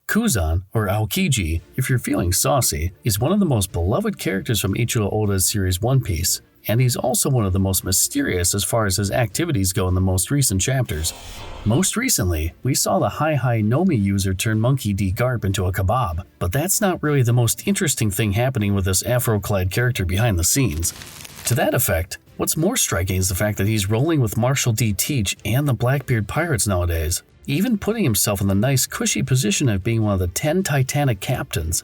Kuzan, or Aokiji, if you're feeling saucy, is one of the most beloved characters from Eiichiro Oda's series One Piece, and he's also one of the most mysterious as far as his activities go in the most recent chapters. Most recently, we saw the Hi Nomi user turn Monkey D. Garp into a kebab, but that's not really the most interesting thing happening with this afro-clad character behind the scenes. To that effect, what's more striking is the fact that he's rolling with Marshall D. Teach and the Blackbeard Pirates nowadays, even putting himself in the nice cushy position of being one of the 10 Titanic captains.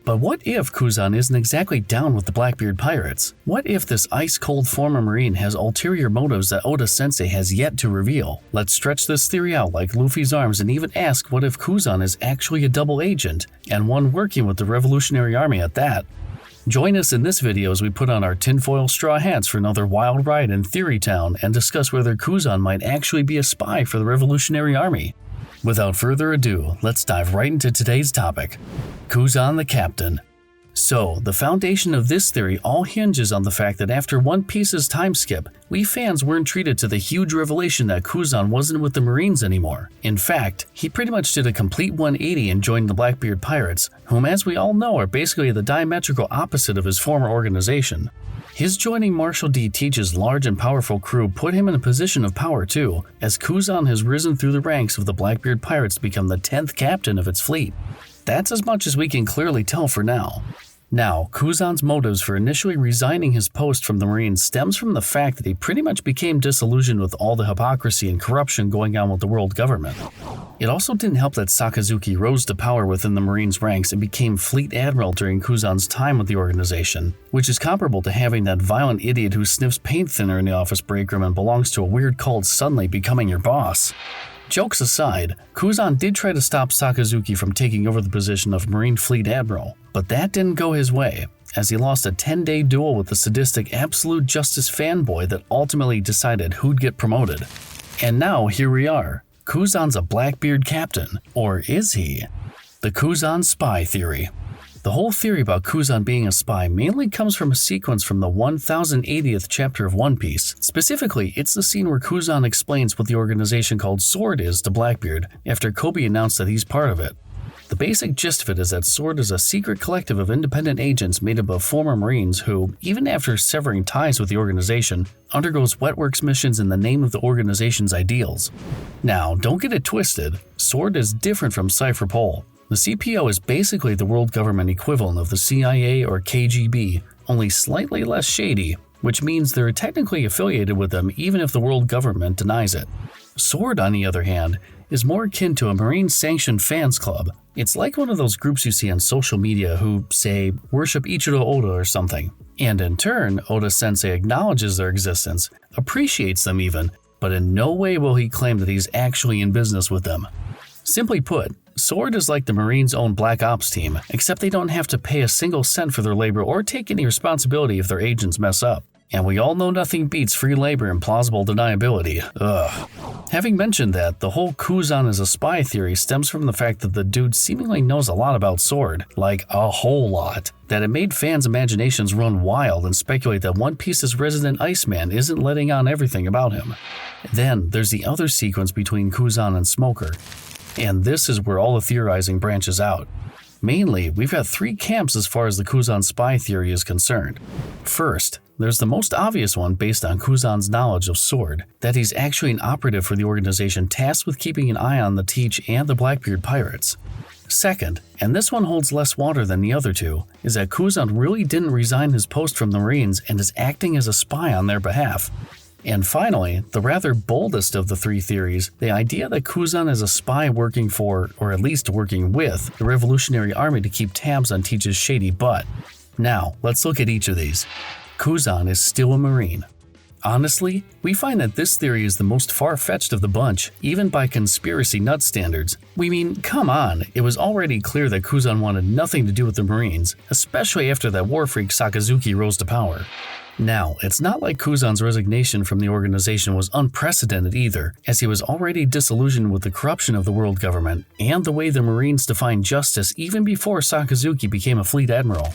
But what if Kuzan isn't exactly down with the Blackbeard Pirates? What if this ice-cold former Marine has ulterior motives that Oda-sensei has yet to reveal? Let's stretch this theory out like Luffy's arms and even ask what if Kuzan is actually a double agent, and one working with the Revolutionary Army at that? Join us in this video as we put on our tinfoil straw hats for another wild ride in Theory Town and discuss whether Kuzan might actually be a spy for the Revolutionary Army. Without further ado, let's dive right into today's topic, Kuzan the Captain. So, the foundation of this theory all hinges on the fact that after One Piece's time skip, we fans weren't treated to the huge revelation that Kuzan wasn't with the Marines anymore. In fact, he pretty much did a complete 180 and joined the Blackbeard Pirates, whom as we all know are basically the diametrical opposite of his former organization. His joining Marshall D. Teach's large and powerful crew put him in a position of power too, as Kuzan has risen through the ranks of the Blackbeard Pirates to become the 10th captain of its fleet. That's as much as we can clearly tell for now. Now, Kuzan's motives for initially resigning his post from the Marines stems from the fact that he pretty much became disillusioned with all the hypocrisy and corruption going on with the world government. It also didn't help that Sakazuki rose to power within the Marines' ranks and became Fleet Admiral during Kuzan's time with the organization, which is comparable to having that violent idiot who sniffs paint thinner in the office break room and belongs to a weird cult suddenly becoming your boss. Jokes aside, Kuzan did try to stop Sakazuki from taking over the position of Marine Fleet Admiral, but that didn't go his way, as he lost a 10-day duel with the sadistic Absolute Justice fanboy that ultimately decided who'd get promoted. And now here we are. Kuzan's a Blackbeard captain, or is he? The Kuzan spy theory. The whole theory about Kuzan being a spy mainly comes from a sequence from the 1080th chapter of One Piece. Specifically, it's the scene where Kuzan explains what the organization called SWORD is to Blackbeard after Kobe announced that he's part of it. The basic gist of it is that SWORD is a secret collective of independent agents made up of former Marines who, even after severing ties with the organization, undergoes wetworks missions in the name of the organization's ideals. Now, don't get it twisted, SWORD is different from Cypher Pol. The CPO is basically the world government equivalent of the CIA or KGB, only slightly less shady, which means they're technically affiliated with them even if the world government denies it. SWORD, on the other hand, is more akin to a Marine-sanctioned fans club. It's like one of those groups you see on social media who, say, worship Eiichiro Oda or something. And in turn, Oda-sensei acknowledges their existence, appreciates them even, but in no way will he claim that he's actually in business with them. Simply put, SWORD is like the Marines' own Black Ops team, except they don't have to pay a single cent for their labor or take any responsibility if their agents mess up. And we all know nothing beats free labor and plausible deniability. Ugh. Having mentioned that, the whole Kuzan is a spy theory stems from the fact that the dude seemingly knows a lot about SWORD, like a whole lot, that it made fans' imaginations run wild and speculate that One Piece's resident Iceman isn't letting on everything about him. Then, there's the other sequence between Kuzan and Smoker. And this is where all the theorizing branches out. Mainly, we've got three camps as far as the Kuzan spy theory is concerned. First, there's the most obvious one based on Kuzan's knowledge of SWORD, that he's actually an operative for the organization tasked with keeping an eye on the Teach and the Blackbeard Pirates. Second, and this one holds less water than the other two, is that Kuzan really didn't resign his post from the Marines and is acting as a spy on their behalf. And finally, the rather boldest of the three theories, the idea that Kuzan is a spy working for, or at least working with, the Revolutionary Army to keep tabs on Teach's shady butt. Now, let's look at each of these. Kuzan is still a Marine. Honestly, we find that this theory is the most far-fetched of the bunch, even by conspiracy nut standards. We mean, come on, it was already clear that Kuzan wanted nothing to do with the Marines, especially after that war freak Sakazuki rose to power. Now, it's not like Kuzan's resignation from the organization was unprecedented either, as he was already disillusioned with the corruption of the world government and the way the Marines defined justice even before Sakazuki became a fleet admiral.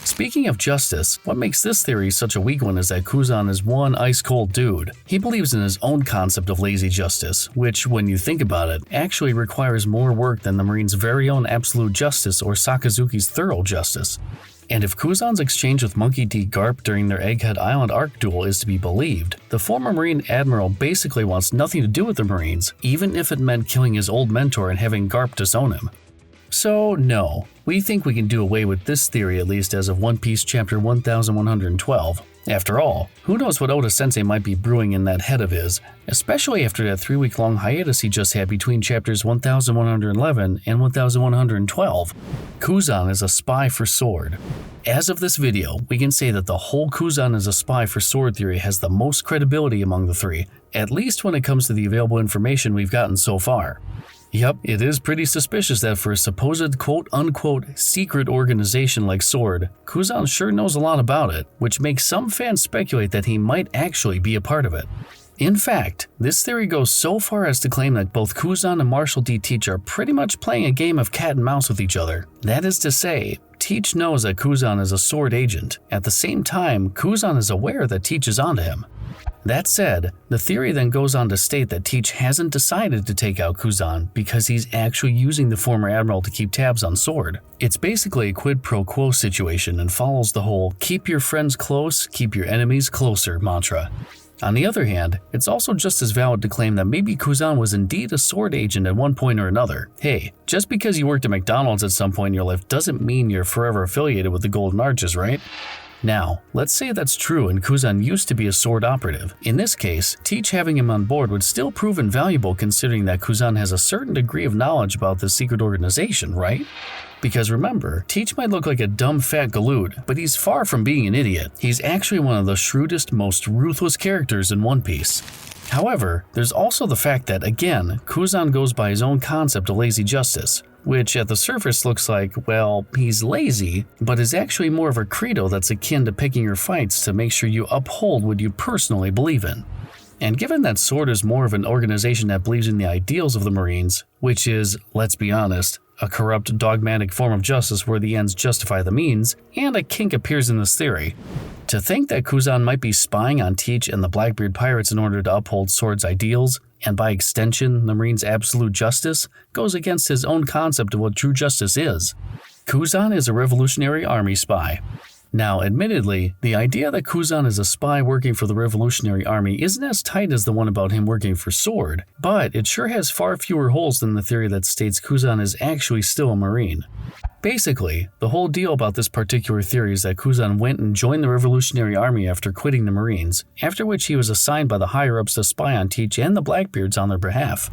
Speaking of justice, what makes this theory such a weak one is that Kuzan is one ice-cold dude. He believes in his own concept of lazy justice, which, when you think about it, actually requires more work than the Marine's very own absolute justice or Sakazuki's thorough justice. And if Kuzan's exchange with Monkey D. Garp during their Egghead Island arc duel is to be believed, the former Marine Admiral basically wants nothing to do with the Marines, even if it meant killing his old mentor and having Garp disown him. So no, we think we can do away with this theory at least as of One Piece chapter 1112. After all, who knows what Oda-sensei might be brewing in that head of his, especially after that 3-week-long hiatus he just had between chapters 1111 and 1112. Kuzan is a spy for Sword. As of this video, we can say that the whole Kuzan is a spy for Sword theory has the most credibility among the three, at least when it comes to the available information we've gotten so far. Yep, it is pretty suspicious that for a supposed quote-unquote secret organization like Sword, Kuzan sure knows a lot about it, which makes some fans speculate that he might actually be a part of it. In fact, this theory goes so far as to claim that both Kuzan and Marshal D. Teach are pretty much playing a game of cat and mouse with each other. That is to say, Teach knows that Kuzan is a Sword agent. At the same time, Kuzan is aware that Teach is onto him. That said, the theory then goes on to state that Teach hasn't decided to take out Kuzan because he's actually using the former admiral to keep tabs on Sword. It's basically a quid pro quo situation and follows the whole keep your friends close, keep your enemies closer mantra. On the other hand, it's also just as valid to claim that maybe Kuzan was indeed a Sword agent at one point or another. Hey, just because you worked at McDonald's at some point in your life doesn't mean you're forever affiliated with the Golden Arches, right? Now, let's say that's true and Kuzan used to be a Sword operative. In this case, Teach having him on board would still prove invaluable considering that Kuzan has a certain degree of knowledge about this secret organization, right? Because remember, Teach might look like a dumb fat galoot, but he's far from being an idiot. He's actually one of the shrewdest, most ruthless characters in One Piece. However, there's also the fact that, again, Kuzan goes by his own concept of lazy justice, which at the surface looks like, well, he's lazy, but is actually more of a credo that's akin to picking your fights to make sure you uphold what you personally believe in. And given that Sword is more of an organization that believes in the ideals of the Marines, which is, let's be honest, a corrupt, dogmatic form of justice where the ends justify the means, and a kink appears in this theory. To think that Kuzan might be spying on Teach and the Blackbeard Pirates in order to uphold Sword's ideals, and by extension, the Marine's absolute justice, goes against his own concept of what true justice is. Kuzan is a Revolutionary Army spy. Now, admittedly, the idea that Kuzan is a spy working for the Revolutionary Army isn't as tight as the one about him working for Sword, but it sure has far fewer holes than the theory that states Kuzan is actually still a Marine. Basically, the whole deal about this particular theory is that Kuzan went and joined the Revolutionary Army after quitting the Marines, after which he was assigned by the higher-ups to spy on Teach and the Blackbeards on their behalf.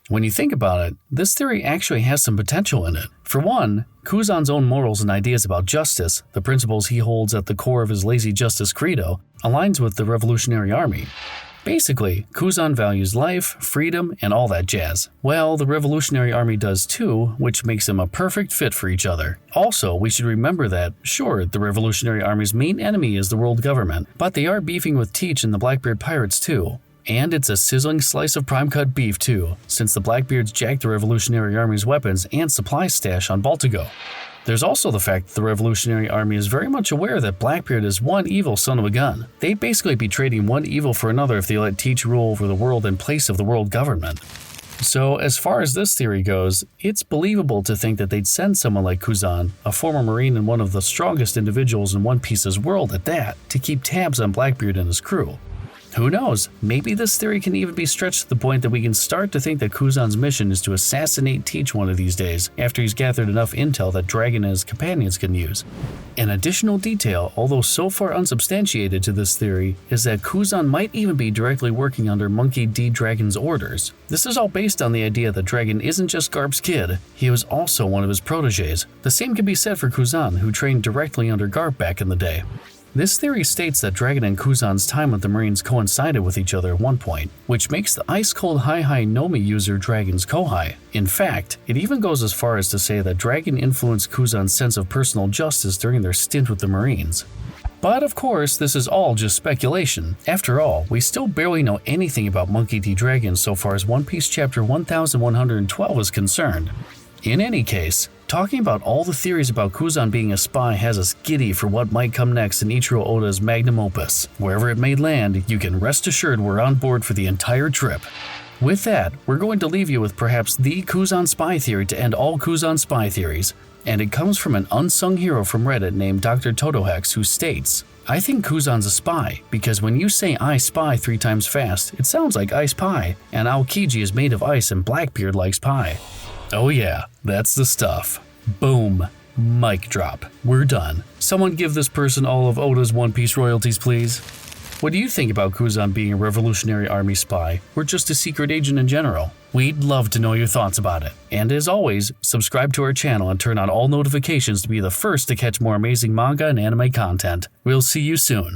When you think about it, this theory actually has some potential in it. For one, Kuzan's own morals and ideas about justice, the principles he holds at the core of his lazy justice credo, aligns with the Revolutionary Army. Basically, Kuzan values life, freedom, and all that jazz. Well, the Revolutionary Army does too, which makes them a perfect fit for each other. Also, we should remember that, sure, the Revolutionary Army's main enemy is the world government, but they are beefing with Teach and the Blackbeard Pirates too. And it's a sizzling slice of prime-cut beef too, since the Blackbeards jacked the Revolutionary Army's weapons and supply stash on Baltigo. There's also the fact that the Revolutionary Army is very much aware that Blackbeard is one evil son of a gun. They'd basically be trading one evil for another if they let Teach rule over the world in place of the world government. So as far as this theory goes, it's believable to think that they'd send someone like Kuzan, a former Marine and one of the strongest individuals in One Piece's world at that, to keep tabs on Blackbeard and his crew. Who knows, maybe this theory can even be stretched to the point that we can start to think that Kuzan's mission is to assassinate Teach one of these days, after he's gathered enough intel that Dragon and his companions can use. An additional detail, although so far unsubstantiated to this theory, is that Kuzan might even be directly working under Monkey D. Dragon's orders. This is all based on the idea that Dragon isn't just Garp's kid, he was also one of his proteges. The same can be said for Kuzan, who trained directly under Garp back in the day. This theory states that Dragon and Kuzan's time with the Marines coincided with each other at one point, which makes the ice-cold Hi-Hi Nomi user Dragon's Kohai. In fact, it even goes as far as to say that Dragon influenced Kuzan's sense of personal justice during their stint with the Marines. But of course, this is all just speculation. After all, we still barely know anything about Monkey D. Dragon so far as One Piece chapter 1112 is concerned. In any case, Talking about all the theories about Kuzan being a spy has us giddy for what might come next in Ichiro Oda's magnum opus. Wherever it may land, you can rest assured we're on board for the entire trip. With that, we're going to leave you with perhaps the Kuzan spy theory to end all Kuzan spy theories, and it comes from an unsung hero from Reddit named Dr. Totohex, who states, "I think Kuzan's a spy because when you say I spy 3 times fast, it sounds like ice pie, and Aokiji is made of ice and Blackbeard likes pie." Oh yeah, that's the stuff. Boom. Mic drop. We're done. Someone give this person all of Oda's One Piece royalties, please. What do you think about Kuzan being a Revolutionary Army spy, or just a secret agent in general? We'd love to know your thoughts about it. And as always, subscribe to our channel and turn on all notifications to be the first to catch more amazing manga and anime content. We'll see you soon.